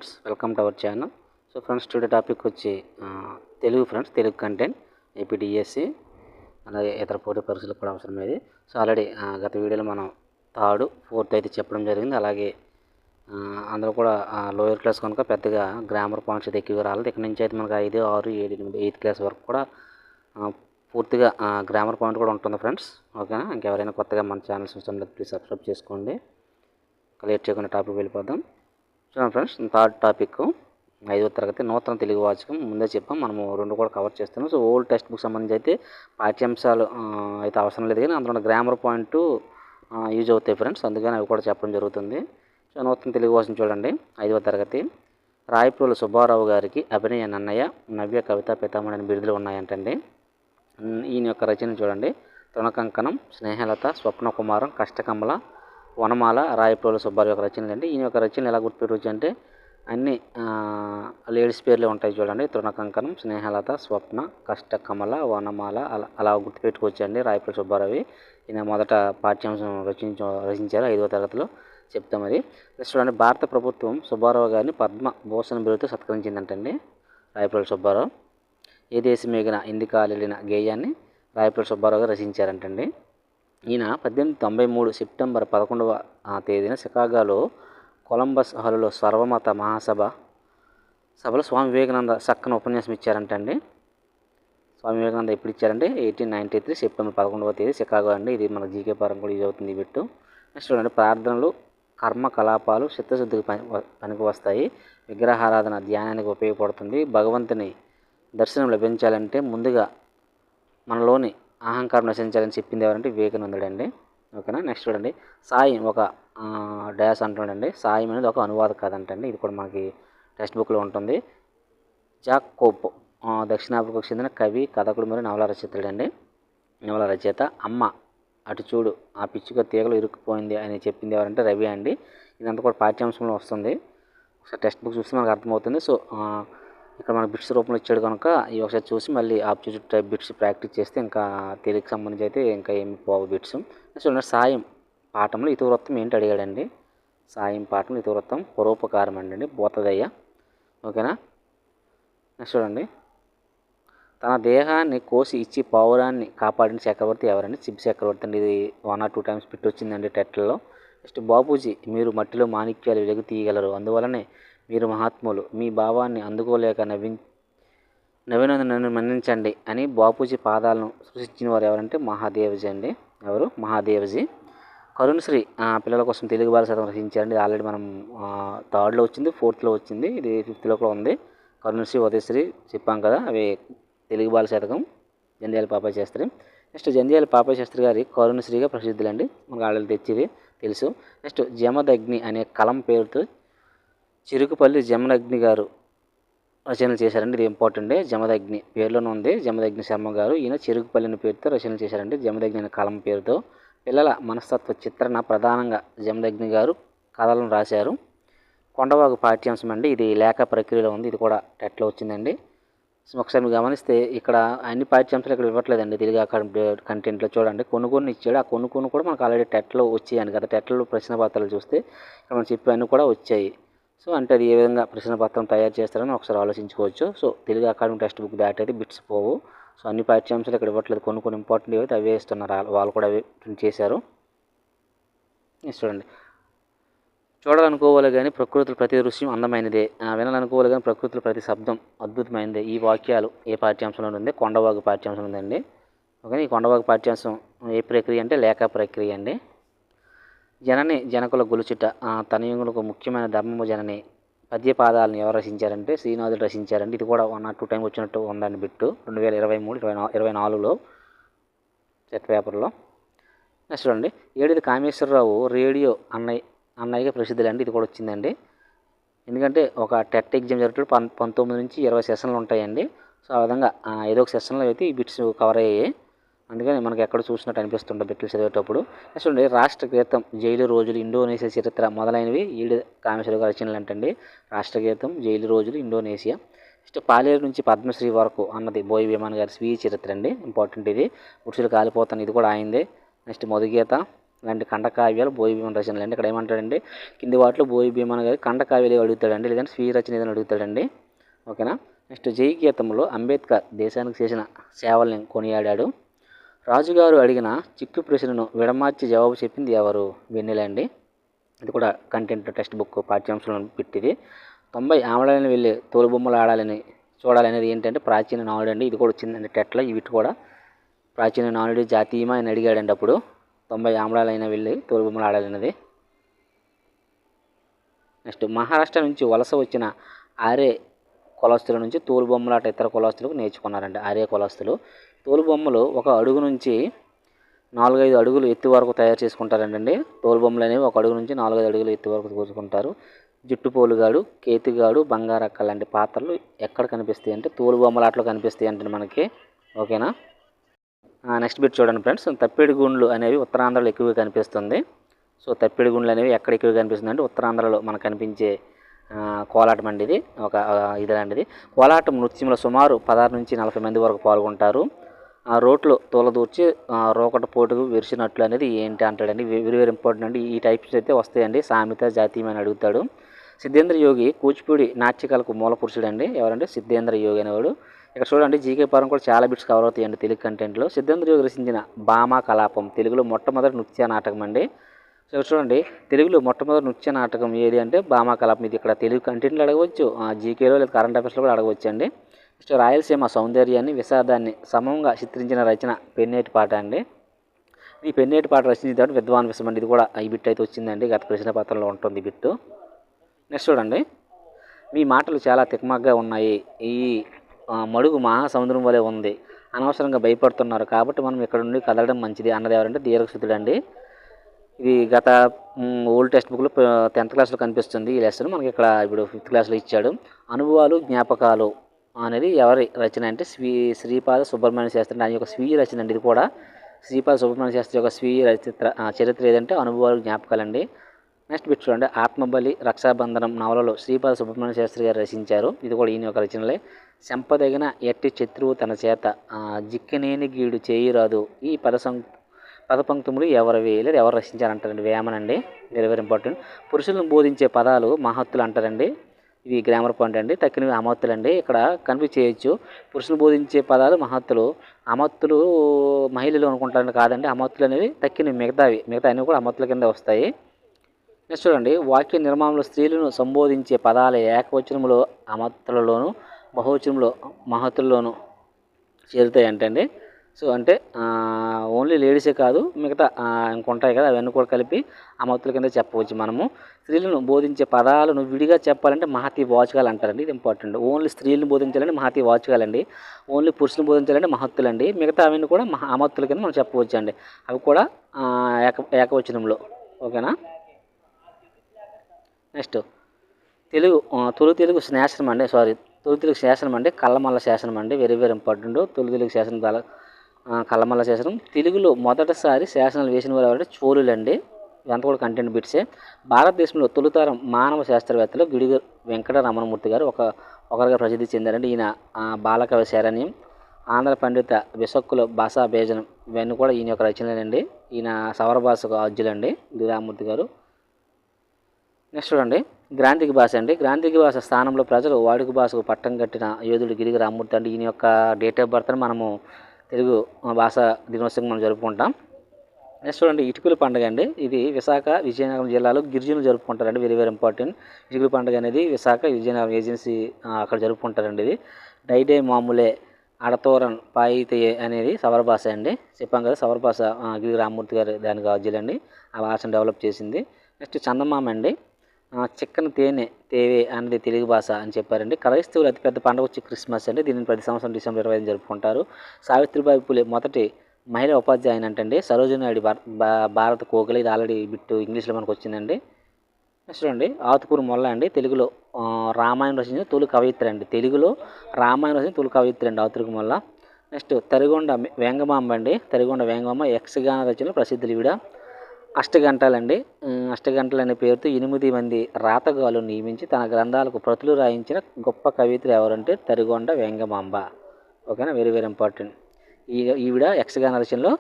Friends, welcome to our channel. So friends, today topic వచ్చి Telugu friends, Telugu content AP DSC అలాగే ఇతర పోటీ పరీక్షలకు కూడా అవసరమేది. సో ఆల్రెడీ గత వీడియోలో మనం థర్డ్ ఫోర్త్ అయితే చెప్పడం జరిగింది. అలాగే అందులో కూడా లోయర్ క్లాస్ కనుక పెద్దగా గ్రామర్ పాయింట్స్ అయితే ఎక్కువగా రాలేదు. ఇక్కడ నుంచి అయితే మనకు 5, 6, 7, 8, 8th క్లాస్ వరకు కూడా పూర్తిగా గ్రామర్ పాయింట్ కూడా ఉంటుంది ఫ్రెండ్స్. ఓకేనా? ఇంకెవరైనా కొత్తగా మన ఛానల్స్ చూస్తున్నట్లయితే ప్లీజ్ సబ్స్క్రైబ్ చేసుకోండి. లేట్ చేయకుండా టాపిక్ వెళ్ళిపోదాం. చూడండి ఫ్రెండ్స్, థర్డ్ టాపిక్ 5వ తరగతి నూతన తెలుగు వాచకం. ముందే చెప్పాం, మనము 2 కూడా కవర్ చేస్తున్నాం. సో ఓల్డ్ టెక్స్ట్ బుక్ సంబంధించి అయితే పాఠ్యాంశాలు అయితే అవసరం లేదు, కానీ అందులో గ్రామర్ పాయింట్ యూజ్ అవుతాయి ఫ్రెండ్స్. అందుకని అవి కూడా చెప్పడం జరుగుతుంది. సో నూతన తెలుగు వాచకం చూడండి, 5వ తరగతి. రాయప్రోలు సుబ్బారావు గారికి అభినయ నన్నయ్య, నవ్య కవితా పితామణి అని బిరుదులు ఉన్నాయంటండి. ఈయన యొక్క రచన చూడండి: తృణకంకణం, స్నేహలత, స్వప్నకుమారం, కష్టకమల, వనమాల, రాయప్రోలు సుబ్బారావు యొక్క రచనలు అండి. ఈయన యొక్క రచనలు ఎలా గుర్తుపెట్టవచ్చు అంటే అన్ని లేడీస్ పేర్లే ఉంటాయి చూడండి. తృణకంకణం, స్నేహలత, స్వప్న, కష్టకమల, వనమాల అలా గుర్తుపెట్టుకోవచ్చు అండి. రాయప్రోలు సుబ్బారావు ఈయన మొదట పాఠ్యాంశం రచించారు 5వ తరగతిలో, చెప్తాం అది. నెక్స్ట్ చూడండి, భారత ప్రభుత్వం సుబ్బారావు గారిని పద్మభూషణ్ బిరుదుతో సత్కరించిందంటండి. రాయప్రోలు సుబ్బారావు ఏ దేశమేగిన ఇందికాలిన గేయాన్ని రాయప్రోలు సుబ్బారావు గారు రచించారంటండి. ఈయన 1893 సెప్టెంబర్ 11వ తేదీన చికాగోలో కొలంబస్ హాలులో సర్వమత సభలో స్వామి వివేకానంద చక్కని ఉపన్యాసం ఇచ్చారంటండి. స్వామి వివేకానంద ఎప్పుడు ఇచ్చారంటే 1893 సెప్టెంబర్ 11వ తేదీ, చికాగో అండి. ఇది మన జీకే పరం కూడా యూజ్ అవుతుంది ఈ బిట్టు. నెక్స్ట్ చూడండి, ప్రార్థనలు కర్మకలాపాలు చిత్తశుద్ధికి పనికి వస్తాయి. విగ్రహారాధన ధ్యానానికి ఉపయోగపడుతుంది. భగవంతుని దర్శనం లభించాలంటే ముందుగా మనలోని అహంకారం నశించాలని చెప్పింది ఎవరంటే వివేకానందుడు అండి. ఓకేనా? నెక్స్ట్ చూడండి, సాయం ఒక డాష్ అంటుండండి. సాయం అనేది ఒక అనువాద కథ అంటండి. ఇది కూడా మనకి టెక్స్ట్ బుక్లో ఉంటుంది. జాక్ కోప్ దక్షిణాఫ్రికాకు చెందిన కవి, కథకుడు మరియు నవల రచయితుడండి. నవల రచయిత. అమ్మ అటు చూడు, ఆ పిచ్చుక తీగలు ఇరుక్కుపోయింది అని చెప్పింది ఎవరంటే రవి అండి. ఇదంతా కూడా పాఠ్యాంశంలో వస్తుంది. ఒకసారి టెక్స్ట్ బుక్ చూస్తే మనకు అర్థమవుతుంది. సో ఇక్కడ మన బిట్స్ రూపంలో ఇచ్చాడు కనుక ఇవి ఒకసారి చూసి మళ్ళీ ఆబ్జెక్టివ్ టైప్ బిట్స్ ప్రాక్టీస్ చేస్తే ఇంకా తెలుగుకి సంబంధించి అయితే ఇంకా ఏమి పోవు బిట్స్. చూడండి, సాయం పాఠంలో ఇతివృత్తం ఏంటి అడిగాడండి. సాయం పాఠంలో ఇతివృత్తం పరోపకారం అండి, బోతదయ్య. ఓకేనా? నెక్స్ట్ చూడండి, తన దేహాన్ని కోసి ఇచ్చి పౌరాన్ని కాపాడిన చక్రవర్తి ఎవరండి? చిబ్ చక్రవర్తి అండి. ఇది 1 or 2 times బిట్ వచ్చిందండి టెట్లలో. నెక్స్ట్, బాపూజీ మీరు మట్టిలో మాణిక్యాలు వెలుగు తీయగలరు, అందువలనే మీరు మహాత్ములు, మీ భావాన్ని అందుకోలేక నన్ను మన్నించండి అని బాపూజీ పాదాలను సృష్టించిన వారు ఎవరంటే మహాదేవజీ అండి. ఎవరు? మహాదేవజీ. కరుణశ్రీ పిల్లల కోసం తెలుగు బాల శతకం రచించారండి. ఇది ఆల్రెడీ మనం 3rd వచ్చింది, 4th వచ్చింది, ఇది 5th కూడా ఉంది. కరుణశ్రీ, ఉదయశ్రీ చెప్పాం కదా, అవి తెలుగు బాల శతకం, జంధ్యాల పాపయ్య శాస్త్రి. నెక్స్ట్, జంధ్యాల పాపయ్య శాస్త్రి గారి కరుణశ్రీగా ప్రసిద్ధులండి, మనకు ఆల్రెడీ తెచ్చేది తెలుసు. నెక్స్ట్, జమదగ్ని అనే కలం పేరుతో చిరుకుపల్లి జమదగ్ని గారు రచనలు చేశారండి. ఇది ఇంపార్టెంట్. జమదగ్ని పేరులోనే ఉంది, జమదగ్ని శర్మ గారు. ఈయన చిరుకుపల్లిని పేరుతో రచనలు చేశారండి. జమదగ్ని అనే కలం పేరుతో పిల్లల మనస్తత్వ చిత్రణ ప్రధానంగా జమదగ్ని గారు కథలను రాశారు. కొండవాగు పాఠ్యాంశం అండి. ఇది లేఖ ప్రక్రియలో ఉంది, ఇది కూడా టెట్లో వచ్చిందండి. ఒకసారి మీరు గమనిస్తే ఇక్కడ అన్ని పాఠ్యాంశాలు ఇక్కడ ఇవ్వట్లేదండి. తెలుగు అకాడమీ కంటెంట్లో చూడండి, కొన్ని ఇచ్చాడు. ఆ కొన్ని కూడా మనకు ఆల్రెడీ టెట్లో వచ్చాయండి కదా. టెట్లో ప్రశ్న పత్రాలు చూస్తే ఇక్కడ మనం చెప్పేవన్నీ కూడా వచ్చాయి. సో అంటే అది ఏ విధంగా ప్రశ్న పత్రం తయారు చేస్తారని ఒకసారి ఆలోచించుకోవచ్చు. So Telugu academy textbook దాటి అయితే బిట్స్ పోవు. సో అన్ని పాఠ్యాంశాలు ఇక్కడ ఇవ్వట్లేదు, కొన్ని ఇంపార్టెంట్ ఏవైతే అవే ఇస్తున్నారు, వాళ్ళు కూడా అవే ప్రింట్ చేశారు. చూడండి, చూడాలనుకోవాలి కానీ ప్రకృతిలో ప్రతి దృశ్యం అందమైనదే, వినాలనుకోవాలి కానీ ప్రకృతిలో ప్రతి శబ్దం అద్భుతమైనదే. ఈ వాక్యాలు ఏ పాఠ్యాంశంలో ఉంది? కొండవాగు పాఠ్యాంశం ఉందండి. ఓకే, ఈ కొండవాగు పాఠ్యాంశం ఏ ప్రక్రియ అంటే లేఖ ప్రక్రియ అండి. జనని జనకుల గొలుచుట తనయుగులకు ముఖ్యమైన ధర్మము జనని పద్య పాదాలను ఎవరు రచించారంటే శ్రీనాథుడు రచించారండి. ఇది కూడా 1 or 2 times వచ్చినట్టు ఉందండి బిట్టు 2023-24 సెట్ పేపర్లో. నెక్స్ట్ చూడండి, ఏడిది కామేశ్వరరావు రేడియో అన్నయ్యగా ప్రసిద్ధులండి. ఇది కూడా వచ్చిందండి. ఎందుకంటే ఒక టెట్ ఎగ్జామ్ జరుగుతుంది, 19 నుంచి 20 సెషన్లు ఉంటాయండి. సో ఆ విధంగా ఏదో ఒక సెషన్లో అయితే ఈ బిట్స్ కవర్ అయ్యాయి. అందుకని మనకి ఎక్కడ చూసినట్టు అనిపిస్తుంటుంది బిట్లు చదివేటప్పుడు. నెక్స్ట్ చూడండి, రాష్ట్ర గీతం, జైలు రోజులు, ఇండోనేషియా చరిత్ర మొదలైనవి ఈడి కామేశ్వరరావు గారి రచనలు అంటండి. రాష్ట్ర గీతం, జైలు రోజులు, ఇండోనేషియా. నెక్స్ట్, పాలేరు నుంచి పద్మశ్రీ వరకు అన్నది బోయి విమాన్ గారి స్వీయ చరిత్ర అండి. ఇంపార్టెంట్ ఇది. ఉడుసులు కాలిపోతాను, ఇది కూడా ఆయిందే. నెక్స్ట్, మధుగీత, ఇలాంటి ఖండకావ్యాలు బోయి భీమన్ రచనలు అండి. ఇక్కడ ఏమంటాడండి, కింది వాటిలో బోయి భీమన్ గారి ఖండకావ్యాలు అడుగుతాడండి, లేదంటే స్వీయ రచన ఏదైనా అడుగుతాడండి. ఓకేనా. నెక్స్ట్ జై గీతంలో అంబేద్కర్ దేశానికి చేసిన సేవల్ని కొనియాడాడు. రాజుగారు అడిగిన చిక్కు ప్రశ్నను విడమార్చి జవాబు చెప్పింది ఎవరు? వెన్నెల అండి. ఇది కూడా కంటెంట్ టెక్స్ట్ బుక్ పాఠ్యాంశంలో పెట్టింది. 90 ఆమడాలని వెళ్ళి తోలుబొమ్మలు ఆడాలని చూడాలనేది ఏంటంటే ప్రాచీన నానుడు అండి. ఇది కూడా వచ్చిందండి టెట్లో. వీటి కూడా ప్రాచీన నానుడి జాతీయమా అని అడిగాడండి అప్పుడు. 90 ఆమడాలైనా వెళ్ళి తోలుబొమ్మలు ఆడాలనేది. నెక్స్ట్ మహారాష్ట్ర నుంచి వలస వచ్చిన ఆర్య కులస్తుల నుంచి తోలుబొమ్మలాట ఇతర కులస్తులకు నేర్చుకున్నారండి. ఆర్య కులస్తులు తోలుబొమ్మలు 1 అడుగు నుంచి 4-5 అడుగులు ఎత్తు వరకు తయారు చేసుకుంటారండి. తోలుబొమ్మలు అనేవి 1 అడుగు నుంచి 4-5 అడుగులు ఎత్తు వరకు కూర్చుకుంటారు. జుట్టుపోలుగాడు, కేతుగాడు, బంగారక్క లాంటి పాత్రలు ఎక్కడ కనిపిస్తాయి అంటే తోలుబొమ్మలాటలో కనిపిస్తాయి అంటే మనకి. ఓకేనా. నెక్స్ట్ బిట్ చూడండి ఫ్రెండ్స్. తప్పెడి గుండ్లు అనేవి ఉత్తరాంధ్రలో ఎక్కువగా కనిపిస్తుంది. సో తప్పెడి గుండ్లు అనేవి ఎక్కడ ఎక్కువగా కనిపిస్తుంది అంటే ఉత్తరాంధ్రలో మనకు కనిపించే కోలాటం అండి. ఇది ఒక ఇలాంటిది. కోలాటం నృత్యంలో సుమారు 16 నుంచి 40 మంది వరకు పాల్గొంటారు. రోట్లో తోలదూర్చి రోకట పోటుకు విరిచినట్లు అనేది ఏంటి అంటాడండి. వెరీ వెరీ ఇంపార్టెంట్ అండి. ఈ టైప్స్ అయితే వస్తాయండి. సామెత జాతీయమని అడుగుతాడు. సిద్ధేంద్ర యోగి కూచిపూడి నాట్యకళకు మూల పురుషుడు అండి. ఎవరంటే సిద్ధేంద్ర యోగి అనేవాడు. ఇక్కడ చూడండి జీకే పరం కూడా చాలా బిట్స్ కవర్ అవుతాయండి తెలుగు కంటెంట్లో. సిద్ధేంద్ర యోగి రచించిన భామా కలాపం తెలుగులో మొట్టమొదటి నృత్య నాటకం అండి. సో చూడండి తెలుగులో మొట్టమొదటి నృత్య నాటకం ఏది అంటే భామా కలాపం. ఇది ఇక్కడ తెలుగు కంటెంట్లో అడగవచ్చు, జీకేలో లేదా కరెంట్ అఫైర్స్లో కూడా అడగవచ్చు అండి. నెక్స్ట్ రాయలసీమ సౌందర్యాన్ని విషాదాన్ని సమంగా చిత్రించిన రచన పెన్నేటి పాట అండి. ఈ పెన్నేటి పాట రచించేటప్పుడు విద్వాన్ విషయం అండి. ఇది కూడా ఈ బిట్ అయితే వచ్చిందండి, గత ప్రశ్న పత్రంలో ఉంటుంది బిట్టు. నెక్స్ట్ చూడండి. మీ మాటలు చాలా తిక్మగ్గా ఉన్నాయి, ఈ మడుగు మహాసముద్రం వలె ఉంది, అనవసరంగా భయపడుతున్నారు కాబట్టి మనం ఇక్కడ నుండి కదలడం మంచిది అన్నది ఎవరంటే దీర్ఘసుతుడు అండి. ఇది గత ఓల్డ్ టెక్స్ట్ బుక్లో 10th క్లాస్లో కనిపిస్తుంది ఈ లెసన్. మనకి ఇక్కడ ఇప్పుడు 5th క్లాస్లో ఇచ్చాడు. అనుభవాలు జ్ఞాపకాలు అనేది ఎవరి రచన అంటే శ్రీపాద సుబ్రహ్మణ్య శాస్త్రి ఆయన యొక్క స్వీయ రచన అండి. ఇది కూడా శ్రీపాద సుబ్రహ్మణ్య శాస్త్రి యొక్క స్వీయ చరిత్ర ఏదంటే అనుభవాలు జ్ఞాపకాలండి. నెక్స్ట్ బిట్ చూడండి. ఆత్మబలి రక్షాబంధనం నవలలో శ్రీపాద సుబ్రహ్మణ్య శాస్త్రి గారు రచించారు. ఇది కూడా ఈయన యొక్క రచనలే. చెంపదగిన ఎట్టి శత్రువు తన చేత జిక్కనేని గీడు చేయరాదు ఈ పదపంక్తుములు ఎవరివి లేదా ఎవరు రచించారంటారండి. వేమన్ అండి. Very very important. పురుషులను బోధించే పదాలు మహత్తులు అంటారండి. ఇది గ్రామర్ పాయింట్ అండి. తక్కినవి అమత్తులు అండి. ఇక్కడ కన్ఫ్యూజ్ చేయొచ్చు. పురుషులు బోధించే పదాలు మహత్తులు, అమత్తులు మహిళలు అనుకుంటారండి. కాదండి, అమత్తులు అనేవి తక్కినవి మిగతా అన్నీ కూడా అమత్తుల కింద వస్తాయి. నెక్స్ట్ చూడండి. వాక్య నిర్మాణంలో స్త్రీలను సంబోధించే పదాల ఏకవచనంలో అమత్తులలోను, బహువచనంలో మహత్తుల్లోనూ చేరుతాయి అంటండి. సో అంటే ఓన్లీ లేడీసే కాదు, మిగతా ఇంకొంటాయి కదా, అవన్నీ కూడా కలిపి అమత్తుల కింద చెప్పవచ్చు మనము. స్త్రీలను బోధించే పదాలను విడిగా చెప్పాలంటే మహతి వాచకాలు అంటారండి. ఇది ఇంపార్టెంట్. ఓన్లీ స్త్రీలను బోధించాలంటే మహతి వాచకాలండి. ఓన్లీ పురుషులను బోధించాలంటే మహత్తులండి. మిగతా అవన్నీ కూడా అమత్తుల కింద మనం చెప్పవచ్చు అండి. అవి కూడా ఏకవచనంలో. ఓకేనా. నెక్స్ట్ తొలి తెలుగు శాసనం అండి కల్లమల్ల శాసనం అండి. Very very important. తొలి తెలుగు శాసనం కల్లమల్ల శాసనం. తెలుగులో మొదటిసారి శాసనాలు వేసిన వారు ఎవరంటే చోళులండి. ఇదంతా కూడా కంటెంట్ బిట్సే. భారతదేశంలో తొలితరం మానవ శాస్త్రవేత్తలు గిడుగు వెంకట రమణమూర్తి గారు ఒకరిగా ప్రసిద్ధి చెందారండి. ఈయన బాలకవి శరణ్యం, ఆంధ్ర పండిత విశక్కుల భాషా భేజనం ఇవన్నీ కూడా ఈయన యొక్క రచనలండి. ఈయన సవర భాషకు ఆద్యులండి రామమూర్తి గారు. నెక్స్ట్ చూడండి. గ్రాంధిక భాష అండి. గ్రాంధిక భాష స్థానంలో ప్రజలు వాడుక భాషకు పట్టం కట్టిన యోధుడు గిరిగి రామమూర్తి అండి. ఈయన యొక్క డేట్ ఆఫ్ బర్త్ని మనము తెలుగు భాష దినోత్సవం మనం జరుపుకుంటాం. నెక్స్ట్ చూడండి. ఇటుకల పండుగ అండి. ఇది విశాఖ విజయనగరం జిల్లాలో గిరిజనులు జరుపుకుంటారండి. Very very important. ఇటుకల పండుగ అనేది విశాఖ విజయనగరం ఏజెన్సీ అక్కడ జరుపుకుంటారండి. ఇది డైడే మామూలే అడతోరన్ పాయితయే అనేది సవర భాష అండి. చెప్పాం కదా సవర భాష గిరిగి రామమూర్తి గారు దానికి ఆద్యులండి. ఆ భాషను డెవలప్ చేసింది. నెక్స్ట్ చందమామ అండి. చిక్కని తేనె తేవే అనేది తెలుగు భాష అని చెప్పారండి. క్రైస్తవులు అతిపెద్ద పండుగ వచ్చి క్రిస్మస్ అండి. దీనిని ప్రతి సంవత్సరం డిసెంబర్ 25 జరుపుకుంటారు. సావిత్రిబాయి పూలే మొదటి మహిళా ఉపాధ్యాయుని అంటండి. సరోజిని నాయుడు భారత కోకిల. ఇది ఆల్రెడీ బిట్టు ఇంగ్లీష్లో మనకు వచ్చిందండి. నెక్స్ట్ చూడండి. ఆతుకూరు మొల్ల అండి. తెలుగులో రామాయణం రచించిన తొలి కవయిత్రి అండి. తెలుగులో రామాయణం రచించిన తొలి కవయిత్రి అండి ఆతుకూరు మొల్ల. నెక్స్ట్ తరిగొండ వేంగమాంబ అండి. తరిగొండ వేంగమాంబ యక్షగాన రచనలు ప్రసిద్ధులు ఈవిడ. అష్టగంటలండి. అష్టగంటలు అనే పేరుతో 8 మంది రాతగాళ్ళు నియమించి తన గ్రంథాలకు ప్రతులు రాయించిన గొప్ప కవిత్రి ఎవరంటే తరిగొండ వేంగమాంబ. ఓకేనా. Very very important. ఈవిడ యక్షగాన రచనలో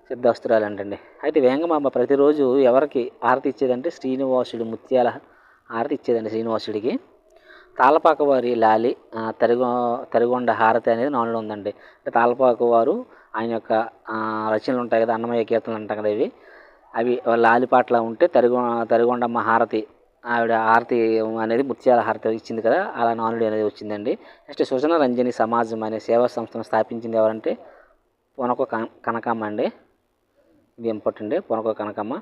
సిద్ధవస్త్రాలంటండి. అయితే వేంగమాంబ ప్రతిరోజు ఎవరికి హారతి ఇచ్చేదంటే శ్రీనివాసుడు ముత్యాల హారతి ఇచ్చేదండి శ్రీనివాసుడికి. తాళ్ళపాక వారి లాలి తరిగొండ హారతి అనేది నానులో ఉందండి. అంటే తాళ్ళపాక వారు ఆయన యొక్క రచనలు ఉంటాయి కదా, అన్నమయ్య కీర్తనలు అంటాం కదా, అవి లాలి పాటలా ఉంటే తరిగొండమ్మ హారతి, ఆవిడ హారతి అనేది ముత్యాల హారతి ఇచ్చింది కదా, అలా నానుడి అనేది వచ్చిందండి. నెక్స్ట్ సుజన రంజని సమాజం అనే సేవా సంస్థను స్థాపించింది ఎవరంటే పొనక కనకమ్మ అండి. ఇది ఇంపార్టెంట్, పొనక కనకమ్మ.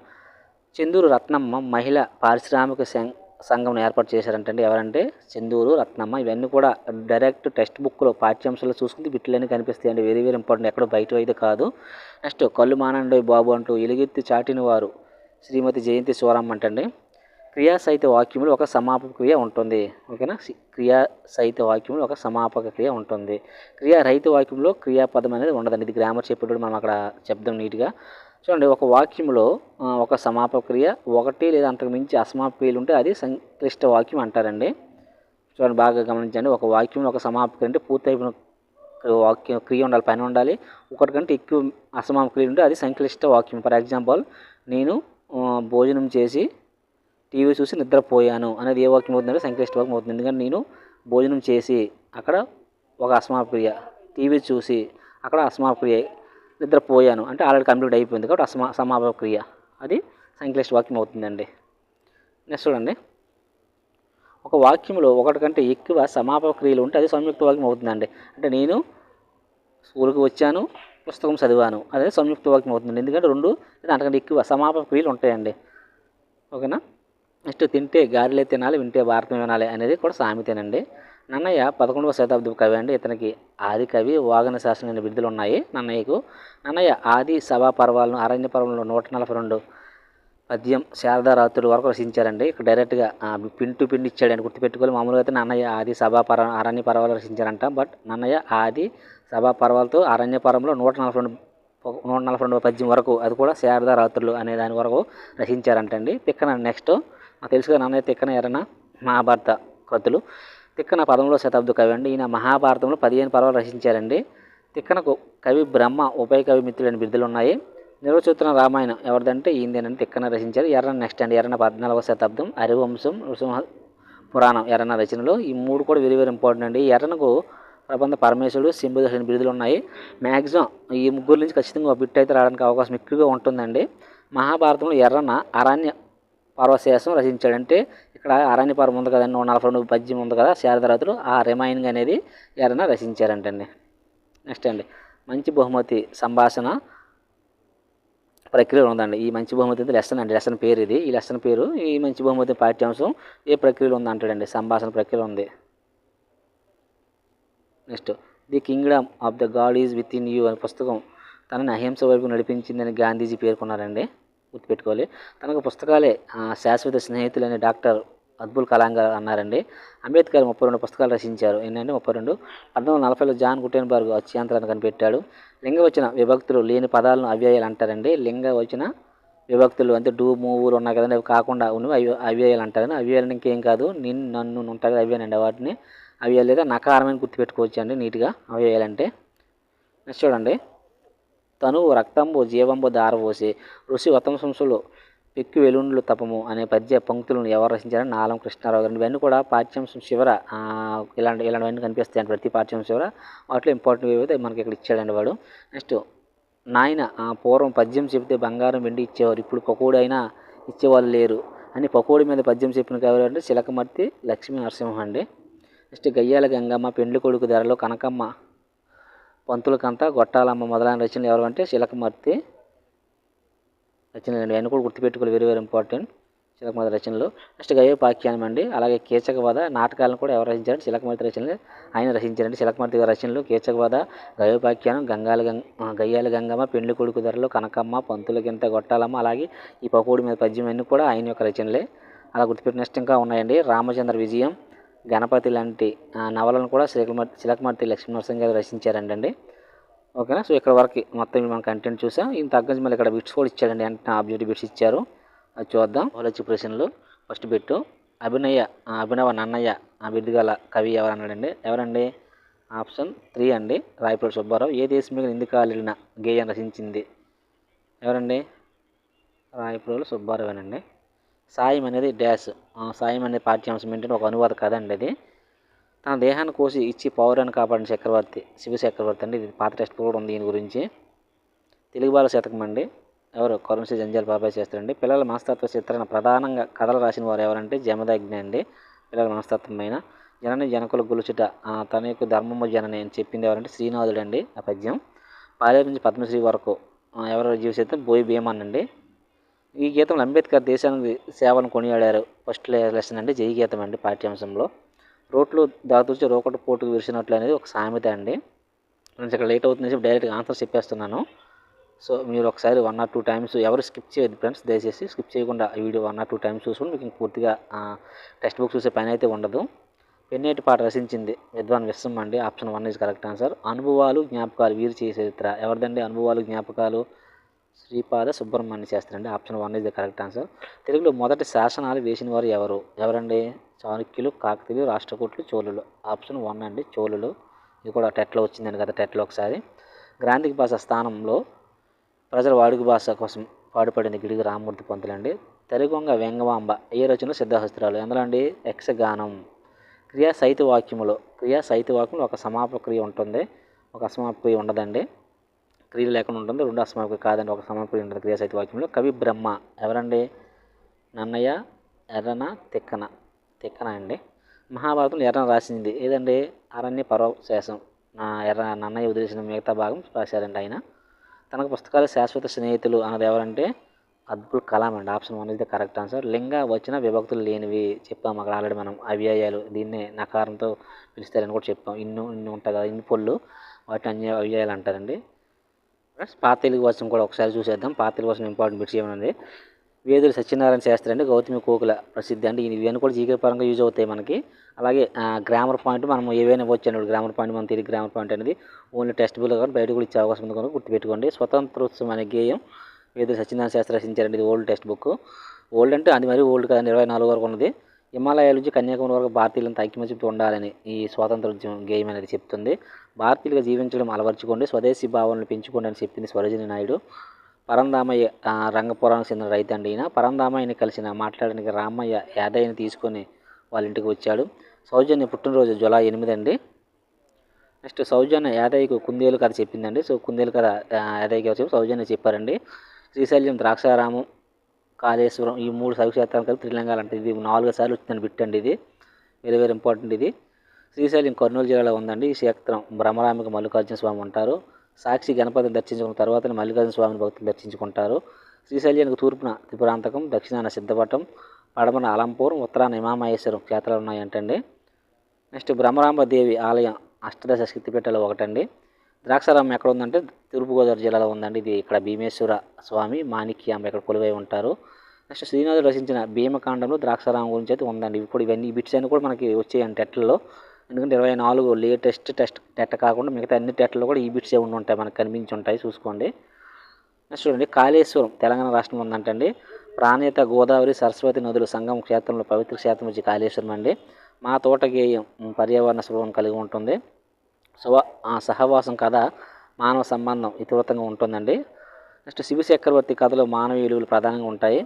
చెందూరు రత్నమ్మ మహిళా పారిశ్రామిక సంఘం ఏర్పాటు చేశారంటే ఎవరంటే చెందూరు రత్నమ్మ. ఇవన్నీ కూడా డైరెక్ట్ టెక్స్ట్ బుక్లో పాఠ్యాంశాలు చూసుకుంటే బిట్లన్నీ కనిపిస్తాయండి. వెరీ వెరీ ఇంపార్టెంట్, ఎక్కడో బయట అయితే కాదు. నెక్స్ట్ కళ్ళు మానండోయ్ బాబు అంటూ ఎలుగెత్తి చాటిన వారు శ్రీమతి జయంతి సూరమ్మ అంటండి. క్రియా సహిత వాక్యములు ఒక సమాపక క్రియ ఉంటుంది. ఓకేనా, క్రియా సహిత వాక్యములు ఒక సమాపక క్రియ ఉంటుంది. క్రియా రహిత వాక్యంలో క్రియాపదం అనేది ఉండదండి. ఇది గ్రామర్ చెప్పేటప్పుడు మనం అక్కడ చెప్దాం నీట్గా. చూడండి, ఒక వాక్యంలో ఒక సమాపక క్రియ, ఒకటి లేదా అంతకు మించి అసమాపక క్రియలు ఉంటే అది సంక్లిష్ట వాక్యం అంటారండి. చూడండి, బాగా గమనించండి. ఒక వాక్యంలో ఒక సమాపక క్రియ అంటే పూర్తి అయిపోయిన వాక్యం క్రియ ఉండాలి, పని ఉండాలి. ఒకటి కంటే ఎక్కువ అసమాపక క్రియ ఉంటే అది సంక్లిష్ట వాక్యం. ఫర్ ఎగ్జాంపుల్, నేను భోజనం చేసి టీవీ చూసి నిద్రపోయాను అనేది ఏ వాక్యం అవుతుందంటే సంక్లిష్ట వాక్యం అవుతుంది. ఎందుకంటే నేను భోజనం చేసి అక్కడ ఒక అసమాపక క్రియ, టీవీ చూసి అక్కడ అసమాపక క్రియ, నిద్రపోయాను అంటే ఆల్రెడీ కంప్లీట్ అయిపోయింది కాబట్టి సమాపక క్రియ, అది సంక్లిష్ట వాక్యం అవుతుందండి. నెక్స్ట్ చూడండి, ఒక వాక్యంలో ఒకటి కంటే ఎక్కువ సమాపక క్రియలు ఉంటే అది సంయుక్త వాక్యం అవుతుందండి. అంటే నేను స్కూల్కి వచ్చాను, పుస్తకం చదివాను, అదే సంయుక్త వాక్యం అవుతుంది. ఎందుకంటే రెండు లేదా అంతకంటే ఎక్కువ సమాపక క్రియలు ఉంటాయండి. ఓకేనా. నెక్స్ట్, తింటే గారెలే తినాలి, వింటే భారతం వినాలి అనేది కూడా సామెతేనండి. నన్నయ్య 11వ శతాబ్దపు కవి అండి. ఇతనికి ఆది కవి, వాగన శాసనం అనే బిరుదులు ఉన్నాయి నన్నయ్యకు. నన్నయ్య ఆది సభా పర్వాలను, అరణ్య పర్వంలో 142 పద్యం, శారదా రాత్రుల వరకు రచించారండి. ఇక్కడ డైరెక్ట్గా పిన్ టు పిన్ ఇచ్చాడండి, గుర్తుపెట్టుకోవాలి. మామూలుగా అయితే నన్నయ్య ఆది సభా అరణ్య పర్వాలు రచించారంట. బట్ నన్నయ్య ఆది సభా పర్వాలతో అరణ్య పర్వంలో 142 పద్యం వరకు, అది కూడా శారదా రాత్రులు అనే దాని వరకు రచించారంటండి. తిక్కన నెక్స్ట్ తెలుసుగా, నన్నయ్య తిక్కన ఎర్రన మహాభారత కృతులు. తిక్కన 11వ శతాబ్ద కవి అండి. ఈయన మహాభారతంలో 15 పర్వాలు రచించారండి. తిక్కనకు కవి బ్రహ్మ, ఉభయ కవి మిత్రుడు అని బిరుదులు ఉన్నాయి. నిర్వచూత్రన రామాయణం ఎవరిదంటే ఈయనదేనని తిక్కన రచించారు. ఎర్రన నెక్స్ట్ అండి, ఎర్రన 14వ శతాబ్దం, హరివంశం, నృసింహ పురాణం ఎర్రన రచనలు. ఈ మూడు కూడా వెరీ వెరీ ఇంపార్టెంట్ అండి. ఎర్రనకు ప్రబంధ పరమేశ్వరుడు, సింబుదర్శ అని బిరుదులు ఉన్నాయి. మ్యాక్సిమం ఈ ముగ్గురు నుంచి ఖచ్చితంగా ఒక బిట్ అయితే రావడానికి అవకాశం ఎక్కువగా ఉంటుందండి. మహాభారతంలో ఎర్రన అరణ్య పర్వశేషం రచించాడంటే ఇక్కడ అరణ్య పర్వం ఉంది కదండి, 142 పద్యం ఉంది కదా శారదరాత్రులు, ఆ రిమైనింగ్ అనేది ఎర్రన రచించారంటండి. నెక్స్ట్ అండి, మంచి బహుమతి సంభాషణ ప్రక్రియ ఉందండి. ఈ మంచి బహుమతి అంటే లెసన్ అండి, లెసన్ పేరు ఇది. ఈ లెసన్ పేరు ఈ మంచి బహుమతి పాఠ్యాంశం ఏ ప్రక్రియలో ఉంది అంటాడండి, సంభాషణ ప్రక్రియ ఉంది. Next, the Kingdom of the God is with in you అనే పుస్తకం తనని అహింస వైపు నడిపించిందని గాంధీజీ పేర్కొన్నారండి, గుర్తుపెట్టుకోవాలి. తనకు పుస్తకాలే శాశ్వత స్నేహితులని డాక్టర్ అబ్దుల్ కలాం గారు అన్నారండి. అంబేద్కర్ 32 పుస్తకాలు రచించారు. ఏంటంటే 32. 1940లో జాన్ గుటెన్బర్గ్ అత్యంతరాన్ని కనిపెట్టాడు. లింగవచన విభక్తులు లేని పదాలను అవ్యయాలు అంటారండి. లింగవచన విభక్తులు అంటే డూ, మూవులు ఉన్నాయి కదండి, అవి కాకుండా ఉన్నవి అవ్యయాలు అంటారండి. అవ్యయాలు ఇంకేం కాదు, నిన్ను, నన్ను ఉంటాయి కదా, అవ్యానండి. వాటిని అవ్యయాలు లేదా నకారమైన గుర్తుపెట్టుకోవచ్చు అండి నీట్గా అవ్యయాలంటే. నెక్స్ట్ చూడండి, తనువు రక్తంబు జీవంబు దారవోసి ఋషి వతంశంసులు పెక్కి వెలుండ్లు తపము అనే పద్య పంక్తులను ఎవరు రచించారని నాలం కృష్ణారావు గారు. ఇవన్నీ కూడా పాఠ్యాంశం చివర ఇలాంటివన్నీ కనిపిస్తాయండి ప్రతి పాఠ్యాంశం చివర. వాటిలో ఇంపార్టెంట్ ఏవైతే మనకి ఇక్కడ ఇచ్చాడండి వాడు. నెక్స్ట్, నాయన పూర్వం పద్యం చెబితే బంగారం వెండి ఇచ్చేవారు, ఇప్పుడు పకోడీ అయినా ఇచ్చేవాళ్ళు లేరు అని పకోడీ మీద పద్యం చెప్పిన కవి అంటే చిలకమర్తి లక్ష్మీ నరసింహ అండి. నెక్స్ట్, గయ్యాల గంగమ్మ, పెండ్లి కొడుకు ధరలో కనకమ్మ, పంతులకంతా, గొట్టాలమ్మ మొదలైన రచనలు ఎవరు అంటే చిలకమర్తి రచనలు అండి. అన్నీ కూడా గుర్తుపెట్టుకోవాలి, వెరీ వెరీ ఇంపార్టెంట్ చిలకమర్తి రచనలు. నెక్స్ట్, గయోపాఖ్యానం అండి. అలాగే కీచకవధ నాటకాలను కూడా ఎవరు రచించారంటే చిలకమర్తి రచనలు ఆయన రచించారండి. చిలకమర్తి గారి రచనలు కీచకవధ, గయోపాఖ్యానం, గయ్యాల గంగమ్మ, పెండ్లి కొడుకు ధరలో కనకమ్మ, పంతులకింత, గొట్టాలమ్మ, అలాగే ఈ పకోడి మీద పద్యం అన్నీ కూడా ఆయన యొక్క రచనలే. అలా గుర్తుపెట్టి నెక్స్ట్ ఇంకా ఉన్నాయండి, రామచంద్ర విజయం, గణపతి లాంటి నవలను కూడా చిలకమర్తి లక్ష్మీ నరసింహ గారు రచించారండి. ఓకేనా. సో ఇక్కడ వరకు మొత్తం మనం కంటెంట్ చూసాం. ఈయన తగ్గంచి మళ్ళీ ఇక్కడ బిట్స్ కూడా ఇచ్చాడండి, అంటే ఆబ్జెక్టివ్ బిట్స్ ఇచ్చారు, అది చూద్దాం. వచ్చి ప్రశ్నలు. ఫస్ట్ బిట్టు, అభినవ నన్నయ్య బిరుదుగల కవి ఎవరు అన్నాడండి. ఎవరండి? ఆప్షన్ 3 అండి, రాయపూడి సుబ్బారావు. ఏ దేశం మీద ఇందుకాలిన గేయం రచించింది ఎవరండి? రాయప్రోలు సుబ్బారావేనండి. సాయం అనేది డ్యాష్. సాయం అనే పాఠ్యాంశం ఏంటంటే ఒక అనువాద కథ అండి అది. తన దేహాన్ని కోసి ఇచ్చి పౌరాన్ని కాపాడిన చక్రవర్తి శివ చక్రవర్తి అండి. ఇది పాత టెక్స్ట్ కూడా ఉంది దీని గురించి. తెలుగు బాల శతకం అండి. ఎవరు? కరుణశ్రీ జంజాల బాబాయ్ చేస్తారండి. పిల్లల మనస్తత్వ చిత్రణ ప్రధానంగా కథలు రాసిన వారు ఎవరంటే జమదగ్ని అండి. పిల్లల మనస్తత్వమైన జనని జనకుల గులుచుట తన యొక్క ధర్మము జనని అని చెప్పింది ఎవరంటే శ్రీనాథుడు అండి. ఆ పద్యం పాలేరు నుంచి పద్మశ్రీ వరకు ఎవరు జీవితం బోయి భీమన్ అండి. ఈ గీతంలో అంబేద్కర్ దేశానికి సేవను కొనియాడారు. ఫస్ట్ లెసన్ అండి జై గీతం అండి పాఠ్యాంశంలో. రోడ్లు దాతూచి రోకటి పోటుకు విరిచినట్లు అనేది ఒక సామెత అండి. ఫ్రెండ్స్ ఇక్కడ లేట్ అవుతుంది చెప్పి డైరెక్ట్గా ఆన్సర్ చెప్పేస్తున్నాను. సో మీరు ఒకసారి 1 or 2 టైమ్స్ ఎవరు స్కిప్ చేయొద్దు ఫ్రెండ్స్, దయచేసి స్కిప్ చేయకుండా ఈ వీడియో 1 or 2 టైమ్స్ చూసుకుని మీకు పూర్తిగా టెక్స్ట్ బుక్ చూసే పని అయితే ఉండదు. పెన్నేటి పాట రచించింది విద్వాన్ విశ్వం అండి. Option 1 is correct answer. అనుభవాలు జ్ఞాపకాలు వీరు చేసే చరిత్ర ఎవరిదండి? అనుభవాలు జ్ఞాపకాలు శ్రీపాద సుబ్రహ్మణ్య శాస్త్రి అండి. Option 1 is the correct answer. తెలుగులో మొదటి శాసనాలు వేసిన వారు ఎవరండి? చాణక్యులు, కాకతీయులు, రాష్ట్రకూటులు, చోళులు. ఆప్షన్ 1 అండి చోళులు. ఇది కూడా టెట్లో వచ్చిందండి కదా, టెట్లో ఒకసారి. గ్రాంధిక భాష స్థానంలో ప్రజల వాడుక భాష కోసం పాడుపడింది గిడుగు రామ్మూర్తి పంతులండి. తెలుగొంగ వెంగమాంబ ఏ రచనలో సిద్ధహస్తురాలు? ఎందులో అండి? యక్షగానం. క్రియా సహిత వాక్యంలో ఒక సమాపక క్రియ ఉంటుంది, ఒక అసమాపక క్రియ ఉండదండి. క్రియలు లేకుండా ఉంటుంది, 2 అసమాపక కాదండి, ఒక సమాపక క్రియ ఉంటుంది క్రియా సహిత వాక్యంలో. కవి బ్రహ్మ ఎవరండి? నన్నయ్య, ఎర్రన, తిక్కన అండి. మహాభారతంలో ఎర్రన రాసింది ఏదండి? అరణ్య పర్వశేషం. నన్నయ్య వదిలేసిన మిగతా భాగం రాశారండి ఆయన. తనకు పుస్తకాలు శాశ్వత స్నేహితులు అన్నది ఎవరంటే అబ్దుల్ కలాం అండి. Option 1 is the correct answer. లింగ వచ్చిన విభక్తులు లేనివి చెప్పాము అక్కడ ఆల్రెడీ మనం. అవ్యయాలు దీన్నే నకారంతో పిలుస్తారని కూడా చెప్పాం. ఇన్ని ఉంటాయి కదా, ఇన్ని పొల్లు, వాటిని అవ్యయాలు అంటారండి. పాత తెలుగు వర్షం కూడా ఒకసారి చూసేద్దాం. పాత తెలుగు వర్షం ఇంపార్టెంట్ బిట్స్ ఏమన్నది. వేదులు సత్యనారాయణ శాస్త్రి అండి. గౌతమి కోకిల ప్రసిద్ధి అండి. ఇవన్నీ కూడా జీకే పరంగా యూజ్ అవుతాయి మనకి. అలాగే గ్రామర్ పాయింట్ మనం ఏవైనా ఇవ్వచ్చు అన్నాడు. గ్రామర్ పాయింట్ మనం తెలుగు గ్రామర్ పాయింట్ అనేది ఓన్లీ టెక్స్ట్ బుక్లో కానీ బయట కూడా ఇచ్చే అవకాశం ఉంది కనుక గుర్తుపెట్టుకోండి. స్వతంత్రోత్సవం అనే గేయం వేదులు సత్యనారాయణ శాస్త్రి రచించారండి. ఇది ఓల్డ్ టెక్స్ట్ బుక్. ఓల్డ్ అంటే అది మరీ ఓల్డ్ కదండి, 24 వరకు ఉన్నది. హిమాలయాల నుంచి కన్యాకుమారి వరకు భారతీయులంతా ఐక్యమత్యంతో ఉండాలని ఈ స్వాతంత్రోద్యమం గేయం అనేది చెప్తుంది. భారతీయులుగా జీవించడం అలవర్చుకోండి, స్వదేశీ భావనలు పెంచుకోండి అని చెప్పింది సరోజిని నాయుడు. పరంధామయ్య రంగపురానికి చెందిన రైతు అండి ఈయన. పరంధామయ్యని కలిసిన మాట్లాడడానికి రామయ్య యాదయ్యని తీసుకొని వాళ్ళ ఇంటికి వచ్చాడు. సౌజన్య పుట్టినరోజు జూలై 8 అండి. నెక్స్ట్ సౌజన్య యాదయ్యకు కుందేలు కథ చెప్పిందండి. సో కుందేలు కథ యాదయ్యకి వచ్చి సౌజన్య చెప్పారండి. శ్రీశైలం, ద్రాక్షారామం, కాళేశ్వరం ఈ 3 శైవక్షేత్రాలు కలిపి త్రిలింగాలు అంటే ఇది 4 సార్లు వచ్చిందని బిట్టండి. ఇది వెరీ ఇంపార్టెంట్. ఇది శ్రీశైలం కర్నూలు జిల్లాలో ఉందండి. ఈ క్షేత్రం భ్రమరామిక మల్లికార్జున స్వామి ఉంటారు. సాక్షి గణపతిని దర్శించుకున్న తర్వాత మల్లికార్జున స్వామిని భక్తులు దర్శించుకుంటారు. శ్రీశైలానికి తూర్పున త్రిపురాంతకం, దక్షిణాన సిద్ధపటం, పడమన అలంపూర్, ఉత్తరాన ఇమామహేశ్వరం క్షేత్రాలు ఉన్నాయంటండి. నెక్స్ట్ బ్రహ్మరాంబదేవి ఆలయం అష్టదశ శక్తిపీఠాలు ఒకటండి. ద్రాక్షారామం ఎక్కడ ఉందంటే తూర్పుగోదావరి జిల్లాలో ఉందండి. ఇది ఇక్కడ భీమేశ్వర స్వామి, మాణిక్యాంబ ఇక్కడ కొలువై ఉంటారు. నెక్స్ట్ శ్రీనాథుడు రచించిన భీమకాండంలో ద్రాక్షారామం గురించి అయితే ఉందండి. ఇప్పుడు ఇవన్నీ బిట్స్ అన్నీ కూడా మనకి వచ్చాయండి టెట్లలో. ఎందుకంటే 24 లేటెస్ట్ టెట్ కాకుండా మిగతా అన్ని టెట్లలో కూడా ఈ బిట్స్ ఏమి ఉంటాయి మనకు కనిపించి ఉంటాయి, చూసుకోండి. నెక్స్ట్ చూడండి, కాళేశ్వరం తెలంగాణ రాష్ట్రం ఉందంటండి. ప్రాణేత గోదావరి సరస్వతి నదులు సంగమ క్షేత్రంలో పవిత్ర క్షేత్రం వచ్చి కాళేశ్వరం అండి. మా తోట గేయం పర్యావరణ స్వభావం కలిగి ఉంటుంది. సహవాసం కథ మానవ సంబంధం ఇతివృత్తంగా ఉంటుందండి. నెక్స్ట్ శివ చక్రవర్తి కథలో మానవ విలువలు ప్రధానంగా ఉంటాయి.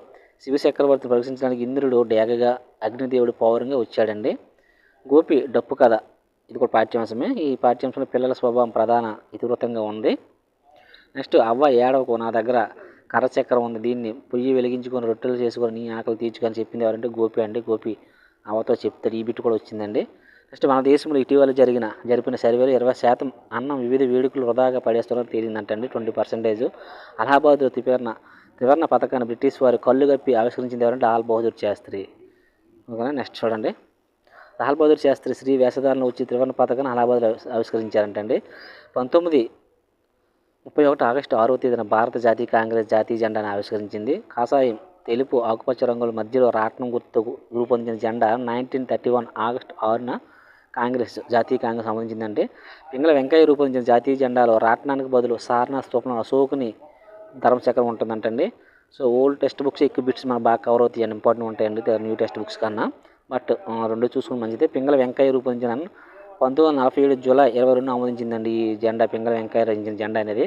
శివ చక్రవర్తిని పరీక్షించడానికి ఇంద్రుడు డేగగా, అగ్నిదేవుడు పౌరంగా వచ్చాడండి. గోపి డప్పు కథ ఇది కూడా పాఠ్యాంశమే. ఈ పాఠ్యాంశంలో పిల్లల స్వభావం ప్రధాన ఇతివృత్తంగా ఉంది. నెక్స్ట్ అవ్వ ఏడవకు, నా దగ్గర కర్రచక్రం ఉంది, దీన్ని పొయ్యి వెలిగించుకొని రొట్టెలు చేసుకొని నీ ఆకలి తీర్చుకొని చెప్పింది ఎవరంటే గోపి అండి. గోపి అవ్వతో చెప్తాడు. ఈ బిట్ కూడా వచ్చిందండి. నెక్స్ట్ మన దేశంలో ఇటీవల జరిపిన సర్వేలో 20% అన్నం వివిధ వేడుకలు వృధాగా పడేస్తున్నారని తేలిందంటండి. 20%. అలహాబాద్ త్రివర్ణ పథకాన్ని బ్రిటిష్ వారు కళ్ళు గప్పి ఆవిష్కరించింది ఎవరంటే లాల్ బహదూర్ శాస్త్రి. ఓకేనా. నెక్స్ట్ చూడండి, లాల్ బహదూర్ శాస్త్రి శ్రీ వేషధారణలో వచ్చి త్రివర్ణ పథకాన్ని అలహాబాద్లో ఆవిష్కరించారంటండి. 1931 ఆగస్టు 6వ తేదీన భారత జాతీయ కాంగ్రెస్ జాతీయ జెండాను ఆవిష్కరించింది. కాషాయం, తెలుపు, ఆకుపచ్చ రంగుల మధ్యలో రాట్నం గుర్తుకు రూపొందించిన జెండా 1931 ఆగస్టు 6న జాతీయ కాంగ్రెస్ సంబంధించిందంటే. పింగళ వెంకయ్య రూపొందించిన జాతీయ జెండాలో రాట్నానికి బదులు సారనాథ స్థూపం అశోకుని ధర్మచక్రం ఉంటుందంటండి. సో ఓల్డ్ టెక్స్ట్ బుక్స్ ఎక్కువ బిట్స్ మనకు బాగా కవర్ అవుతాయి అండి, ఇంపార్టెంట్ ఉంటాయండి న్యూ టెక్స్ట్ బుక్స్ కన్నా. బట్ రెండు చూసుకుని మంచిదే. పింగళ వెంకయ్య రూపొందించిన 1947 జూలై 22 ఆమోదించిందండి ఈ జెండా. పింగళ వెంకయ్య రచించిన జెండా అనేది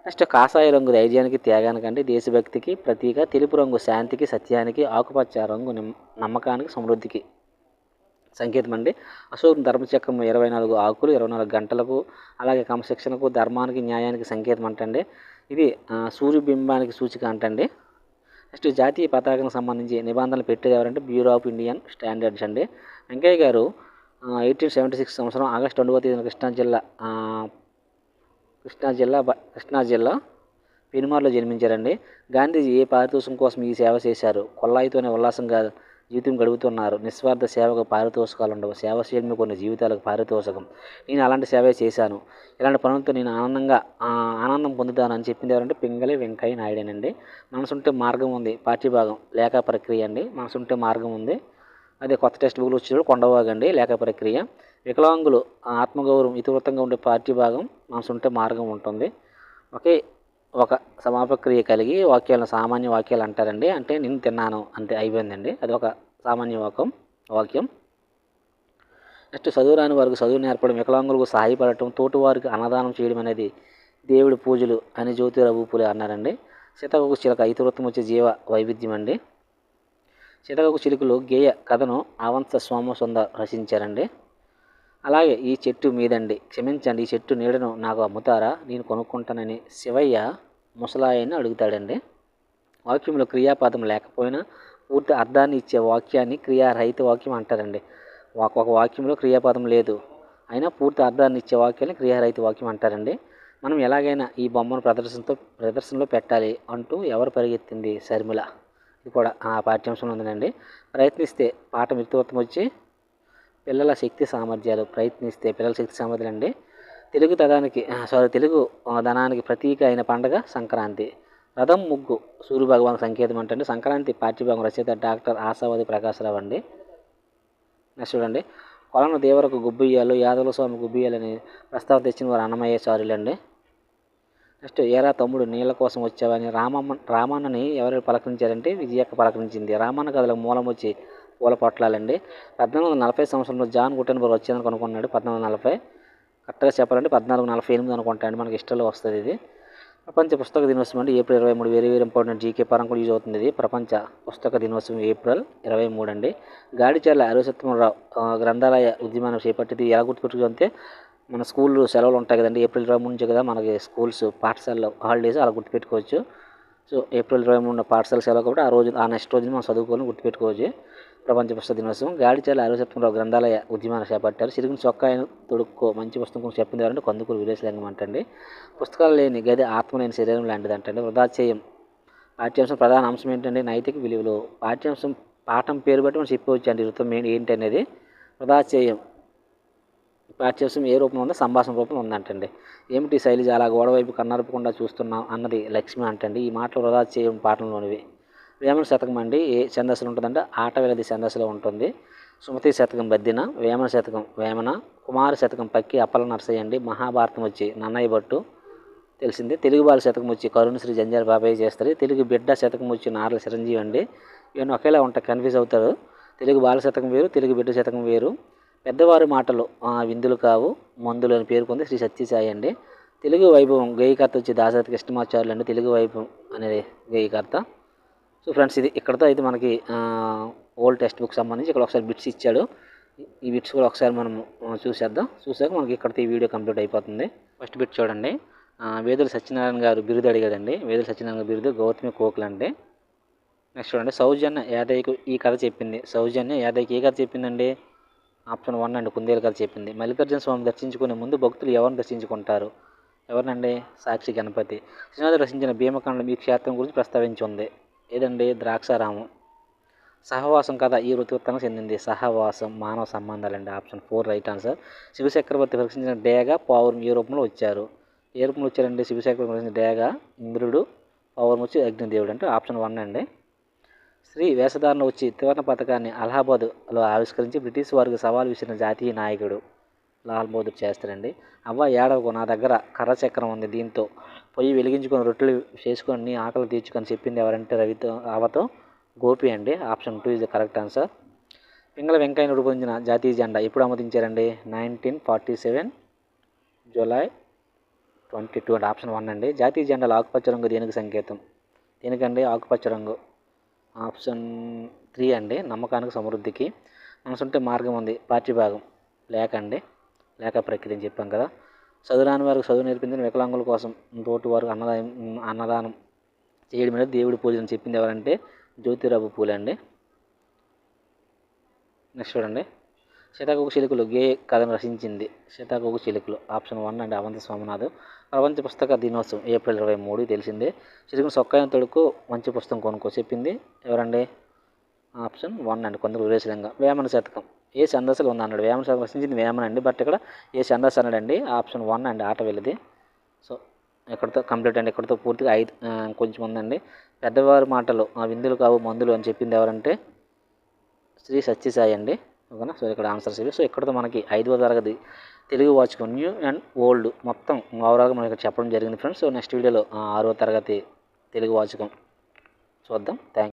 నెక్స్ట్ కాషాయ రంగు ధైర్యానికి త్యాగానికి అంటే దేశభక్తికి ప్రతీక, తెలుపు రంగు శాంతికి సత్యానికి, ఆకుపచ్చ రంగు నమ్మకానికి సమృద్ధికి సంకేతం అండి. అశోక్ ధర్మచక్రం 24 ఆకులు 24 గంటలకు, అలాగే క్రమశిక్షణకు ధర్మానికి న్యాయానికి సంకేతం అంటండి. ఇది సూర్యబింబానికి సూచిక అంటండి. నెక్స్ట్ జాతీయ పతాకానికి సంబంధించి నిబంధనలు పెట్టేది ఎవరంటే బ్యూరో ఆఫ్ ఇండియన్ స్టాండర్డ్స్ అండి. వెంకయ్య గారు 1876 సంవత్సరం ఆగస్టు 2వ తేదీన కృష్ణా జిల్లా పెనుమార్లో జన్మించారండి. గాంధీజీ ఏ పారితోషికం కోసం ఈ సేవ చేశారు? కొల్లాయితోనే ఉల్లాసంగా జీవితం గడుపుతున్నారు. నిస్వార్థ సేవకు పారితోషికాలు ఉండవు. సేవ చేయడమే కొన్ని జీవితాలకు పారితోషికం. నేను అలాంటి సేవే చేశాను. ఇలాంటి పనులతో నేను ఆనందం పొందుతాను అని చెప్పింది ఎవరంటే పింగళి వెంకయ్య నాయుడేనండి. మనసుంటే మార్గం ఉంది పాఠ్య భాగం లేఖ ప్రక్రియ అండి. మనసుంటే మార్గం ఉంది. అదే కొత్త టెక్స్ట్ బుక్లు వచ్చేటప్పుడు కొండవాగండి లేఖ ప్రక్రియ. వికలాంగులు ఆత్మగౌరవం ఇతివృత్తంగా ఉండే పాఠ్య భాగం మనసుంటే మార్గం ఉంటుంది. ఒక సమాపక్రియ కలిగి వాక్యాలను సామాన్య వాక్యాలు అంటారండి. అంటే నేను తిన్నాను అంతే అయిపోయిందండి. అది ఒక సామాన్య వాక్యం. నెక్స్ట్ చదువురాని వారికి చదువు నేర్పడం, వికలాంగులకు సహాయపడటం, తోటివారికి అన్నదానం చేయడం అనేది దేవుడి పూజలు అని జ్యోతిరావు పూలే అన్నారండి. సీతాకోక చిలక ఇతివృత్తం వచ్చే జీవ వైవిధ్యం అండి. సీతాకోక చిలుకలు గేయ కథను ఆవంశ సోమసుందర్ రచించారండి. అలాగే ఈ చెట్టు మీదండి క్షమించండి ఈ చెట్టు నీడను నాకు అమ్ముతారా, నేను కొనుక్కుంటానని శివయ్య ముసలాయన్ని అడుగుతాడండి. వాక్యంలో క్రియాపదం లేకపోయినా పూర్తి అర్థాన్ని ఇచ్చే వాక్యాన్ని క్రియారహిత వాక్యం అంటారండి. ఒక వాక్యంలో క్రియాపదం లేదు అయినా పూర్తి అర్థాన్ని ఇచ్చే వాక్యాన్ని క్రియారహిత వాక్యం అంటారండి. మనం ఎలాగైనా ఈ బొమ్మను ప్రదర్శనలో పెట్టాలి అంటూ ఎవరు పరిగెత్తింది? శర్మిల. ఇది కూడా ఆ పాఠ్యాంశంలో ఉందండి. ప్రయత్నిస్తే పాఠం ఇతివృత్తం వచ్చి పిల్లల శక్తి సామర్థ్యాలు. ప్రయత్నిస్తే పిల్లల శక్తి సామర్థ్యాలు అండి. తెలుగు ధనానికి ప్రతీక అయిన పండుగ సంక్రాంతి. రథం ముగ్గు సూర్యభగవాన్ సంకేతం అంటే సంక్రాంతి పాఠ్యభాగం రచయిత డాక్టర్ ఆశావతి ప్రకాశరావు అండి. నెక్స్ట్ చూడండి, కొలను దేవరకు గుబ్బియ్యాలు, యాదవుల స్వామి గుబ్బియ్యాలని ప్రస్తావన తెచ్చిన వారు అన్నమయ్యాచార్యులండి. నెక్స్ట్ ఏరా తమ్ముడు నీళ్ళ కోసం వచ్చావని రామన్నని ఎవరు పలకరించారంటే విజయక్క పలకరించింది. రామన్న కథలకు మూలం వచ్చి పూల పొట్లాలండి. 1840 సంవత్సరంలో జాన్ గుటెన్బర్గ్ వచ్చిందని కనుక్కున్నాడు. 1840 కరెక్ట్గా చెప్పాలంటే 1448 అనుకుంటాండి. మనకి హిస్టరీలో వస్తుంది ఇది. ప్రపంచ పుస్తక దినోత్సవం అండి ఏప్రిల్ 23. వెరీ ఇంపార్టెంట్ జీకే పరం కూడా యూజ్ అవుతుంది ఇది. ప్రపంచ పుస్తక దినోత్సవం ఏప్రిల్ 23 అండి. గాడిచర్ల అరవిసత్వరావు గ్రంథాలయ ఉద్యమాన్ని చేపట్టింది. ఎలా గుర్తుపెట్టుకుంటే మన స్కూల్ సెలవులు ఉంటాయి కదండి, ఏప్రిల్ 23 నుంచే కదా మనకి స్కూల్స్ పాఠశాలలో హాలిడేస్, అలా గుర్తుపెట్టుకోవచ్చు. సో ఏప్రిల్ 23 పాఠశాల సెలవు కాబట్టి ఆ నెక్స్ట్ రోజున మనం చదువుకొని గుర్తుపెట్టుకోవచ్చు. ప్రపంచ పుస్తక దినోత్సవం. గాడిచర్ల అరవిసత్వరావు గ్రంథాలయ ఉద్యమాన్ని చేపట్టారు. సిరిగిన చొక్కాయను తొడుక్కో మంచి పుస్తకం చెప్పింది ఎవరంటే కందుకూరు వీరేశలింగం అంటండి. పుస్తకాలు లేని గది ఆత్మ లేని శరీరం లాంటిది అంటండి. వృధా చేయం పాఠ్యాంశం ప్రధాన అంశం ఏంటంటే నైతిక విలువలు. పాఠ్యాంశం పాఠం పేరు బట్టి మనం చెప్పవచ్చు అండి వృత్తం ఏంటి అనేది. వృధా చేయం పాఠ్యాంశం ఏ రూపంలో ఉందో సంభాషణ రూపంలో ఉందంటండి. ఏమిటి శైలిజ అలా గోడవైపు కన్నరపకుండా చూస్తున్నాం అన్నది లక్ష్మి అంటండి. ఈ మాటలు వృధా చేయం పాఠంలోనివి. వేమన శతకం అండి ఏ ఛందస్సులో ఉంటుందంటే ఆట వెలది ఛందస్సులో ఉంటుంది. సుమతి శతకం బద్దిన, వేమన శతకం వేమన, కుమార శతకం పక్కి అప్పల నరసయ్య అండి. మహాభారతం వచ్చి నన్నయ్య భట్టు తెలిసింది. తెలుగు బాల శతకం వచ్చి కరుణశ్రీ జంజాల బాబాయ్ చేస్తారు. తెలుగు బిడ్డ శతకం వచ్చి నార్ల చిరంజీవి అండి. ఇవన్నీ ఒకేలా ఉంటాయి, కన్ఫ్యూజ్ అవుతారు. తెలుగు బాల శతకం వేరు, తెలుగు బిడ్డ శతకం వేరు. పెద్దవారి మాటలు విందులు కావు మందులు అని పేర్కొంది శ్రీ సత్యసాయి అండి. తెలుగు వైభవం గేయకర్త వచ్చి దాశరథి కృష్ణమాచార్యులు అండి. తెలుగు వైభవం అనేది గేయకర్త. సో ఫ్రెండ్స్ ఇది ఇక్కడతో అయితే మనకి ఓల్డ్ టెక్స్ట్ బుక్ సంబంధించి ఇక్కడ ఒకసారి బిట్స్ ఇచ్చాడు. ఈ బిట్స్ కూడా ఒకసారి మనం చూసాక మనకి ఇక్కడితో ఈ వీడియో కంప్లీట్ అయిపోతుంది. ఫస్ట్ బిట్ చూడండి, వేదుల సత్యనారాయణ గారు బిరుదు అడిగాడండి. వేదుల సత్యనారాయణ గారు బిరుదు గౌతమి కోకిల అండి. నెక్స్ట్ చూడండి, సౌజన్య యాదయ్యకు ఈ కథ చెప్పింది. సౌజన్య యాదయ్యకి ఏ కథ చెప్పిందండి? ఆప్షన్ 1 అండి, కుందేలు కథ చెప్పింది. మల్లికార్జున స్వామి దర్శించుకునే ముందు భక్తులు ఎవరిని దర్శించుకుంటారు? ఎవరినండి? సాక్షి గణపతి. శ్రీనాథుడు రచించిన భీమకాండం ఈ క్షేత్రం గురించి ప్రస్తావించి ఉంది. ఏదండి? ద్రాక్షారామం. సహవాసం కథ ఈ వృత్తివృత్తానికి చెందింది. సహవాసం మానవ సంబంధాలండి. Option 4 right answer. శివచక్రవర్తి రచించిన డేగ పావురం ఏ రూపంలో వచ్చారు? ఏ రూపంలో వచ్చారండి? శివచక్రవర్తి రచించిన డేగ ఇంద్రుడు, పావురం వచ్చి అగ్నిదేవుడు అంటే ఆప్షన్ 1 అండి. స్త్రీ వేషధారణ వచ్చి త్రివర్ణ పథకాన్ని అలహాబాద్లో ఆవిష్కరించి బ్రిటిష్ వారికి సవాల్ విసిరిన జాతీయ నాయకుడు లాల్ బహదూర్ శాస్త్రి. అవ్వ ఏడవకు, నా దగ్గర కర్ర చక్రం ఉంది, దీంతో పొయ్యి వెలిగించుకొని రొట్టెలు చేసుకొని ఆకలి తీర్చుకొని చెప్పింది ఎవరంటే అవ్వతో గోపి అండి. Option 2 is the correct answer. Pingali Venkayya రూపొందించిన జాతీయ జెండా ఎప్పుడు ఆమోదించారండి? 1947 జూలై 22 అంటే ఆప్షన్ 1 అండి. జాతీయ జెండాలో ఆకుపచ్చ రంగు దేనికి సంకేతం? దేనికండి ఆకుపచ్చ రంగు? ఆప్షన్ 3 అండి, నమ్మకానికి సమృద్ధికి. మనసుంటే మార్గం ఉంది పార్టీ భాగం. లేక అండి, లేక ప్రక్రియ అని చెప్పాం కదా. చదువురాని వారికి చదువు నేర్పించిన వికలాంగుల కోసం తోటి వారికి అన్నదానం చేయడం అనేది దేవుడి పూజ అని చెప్పింది ఎవరంటే జ్యోతిరావు పూలే అండి. నెక్స్ట్ చూడండి, సీతాకోక చిలుకలు కథను రచించింది. సీతాకోక చిలుకలు ఆప్షన్ 1 అండి, అవంతి సోమనాథ్. ప్రపంచ పుస్తక దినోత్సవం ఏప్రిల్ 23 తెలిసిందే. చిలుకను సొక్కాయం తొడుకు మంచి పుస్తకం కొనుక్కో చెప్పింది ఎవరండి? ఆప్షన్ 1 అండి, కొందరు ఉరేశలింగం. వేమన శతకం ఏ ఛందస్సులో ఉందన్నాడు? వేమన శతకం రచించింది వేమన అండి, బట్ ఇక్కడ ఏ ఛందస్సు అన్నాడండి? ఆప్షన్ 1 అండి, ఆట వెళ్ళింది. సో ఎక్కడితో కంప్లీట్ అండి, ఎక్కడితో పూర్తిగా 5 కొంచెం ఉందండి. పెద్దవారి మాటలు విందులు కావు మందులు అని చెప్పింది ఎవరంటే శ్రీ సత్యసాయి అండి. ఓకేనా. సో ఇక్కడ ఆన్సర్స్ ఇవి. సో ఇక్కడితో మనకి 5వ తరగతి తెలుగు వాచకం న్యూ అండ్ ఓల్డ్ మొత్తం ఓవరాల్గా మనకి చెప్పడం జరిగింది ఫ్రెండ్స్. సో నెక్స్ట్ వీడియోలో 6వ తరగతి తెలుగు వాచకం చూద్దాం. థ్యాంక్